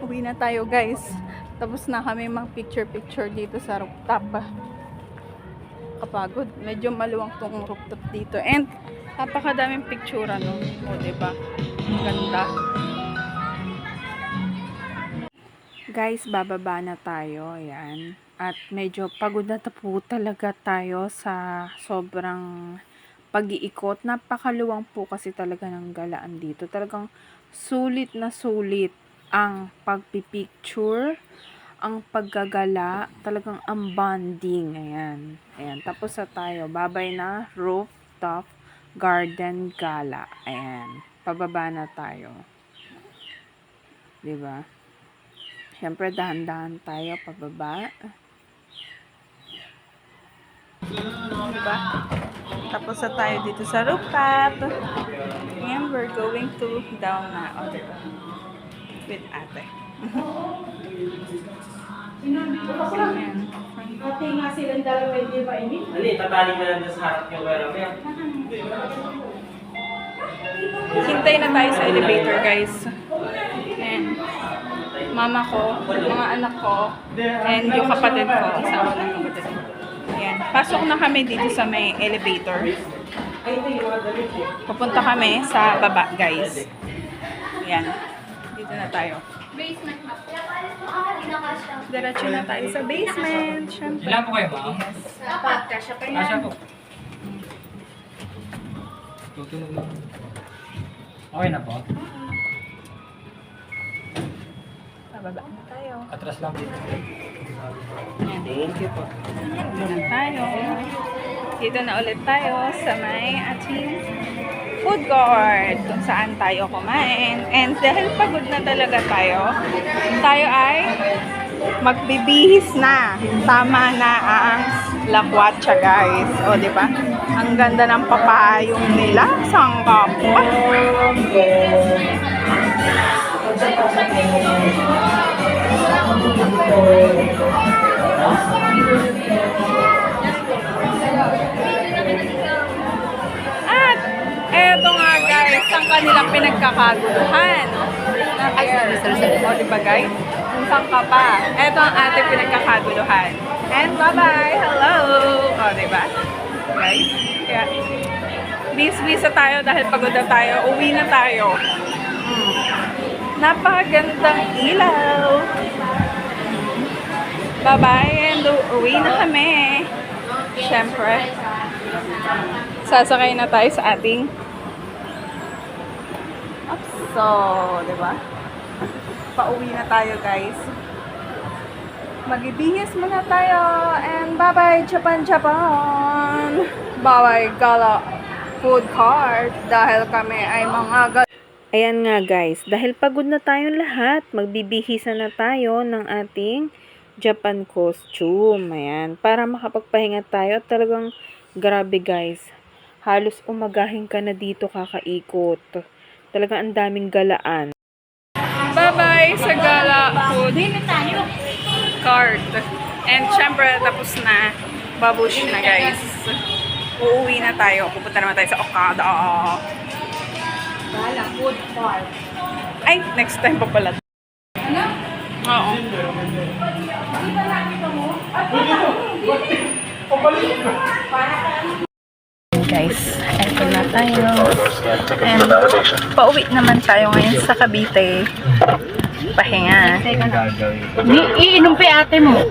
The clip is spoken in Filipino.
Uwi na tayo guys. Tapos na kami mag-picture-picture dito sa rooftop. Kapagod. Medyo maluwang tong rooftop dito. And napakadaming picture no. O diba? Ganda. Guys, bababa na tayo. Ayan. At medyo pagod na po talaga tayo sa sobrang pag-iikot. Napakaluwang po kasi talaga ng galaan dito. Talagang sulit na sulit ang pagpipicture, ang paggagala, talagang ang bonding. Ayan. Ayan. Tapos na tayo. Babay na rooftop garden gala. Ayan. Pababa na tayo. Diba? Siyempre, dahan-dahan tayo pababa. Diba? Tapos na tayo dito sa rooftop. And we're going to down na. O, diba? With ate. Ayan. Ate nga silang dalawa hindi ba ini? Ali, tatali mo lang sa harap yung pera mo yan. Hintay na tayo sa elevator, guys. Ayan. Mama ko, mga anak ko, and yung kapatid ko, asawa ng kapatid ko. Ayan. Pasok na kami dito sa may elevator. Pupunta kami sa baba, guys. Ayan. Dito na tayo. Basement na. Diretso na tayo sa basement. Siyempre. Ilan po kayo, ma'am? Dapat, kasya pa Asya yan. po. Tutunog na. Okay na po. Bababa na tayo. Atras lang dito. Ayan, thank you po. Dito na tayo. Dito na ulit tayo sa may ating food court kung saan tayo kumain. And dahil pagod na talaga tayo ay magbibihis na. Tama na ang lakwatsa, guys. O, di ba? Ang ganda ng papayong nila. Sangkap. At eto nga guys, ang kanilang pinagkakaguluhan. O diba guys? Kung saan ka pa. Eto ang ating pinagkakaguluhan. And bye-bye! Hello! O diba? Guys, kaya bis-bisa tayo dahil pagod na tayo. Uwi na tayo. Napakagandang ilaw. Bye-bye and uwi na kami. Siyempre, sasakay na tayo sa ating so, diba? Pauwi na tayo, guys. Magbibihis muna tayo and bye-bye Japan Japan. Bye-bye Gala Food Court dahil kami ay mga Ayan nga guys, dahil pagod na tayong lahat, magbibihisa na tayo ng ating Japan costume. Ayan, para makapagpahinga tayo. At talagang grabe guys, halos umagahin ka na dito kakaikot. Talagang ang daming galaan. Bye-bye sa Gala Food Court. And syempre, tapos na. Babush na guys. Uuwi na tayo. Pupunta naman tayo sa Okada. Wala, food court. Ay, next time pa pala. Ano? Oo. Di ba nakita mo? Guys, eto na tayo. And pauwi naman tayo ngayon sa Cavite. Pahinga. Iinom pa ate mo.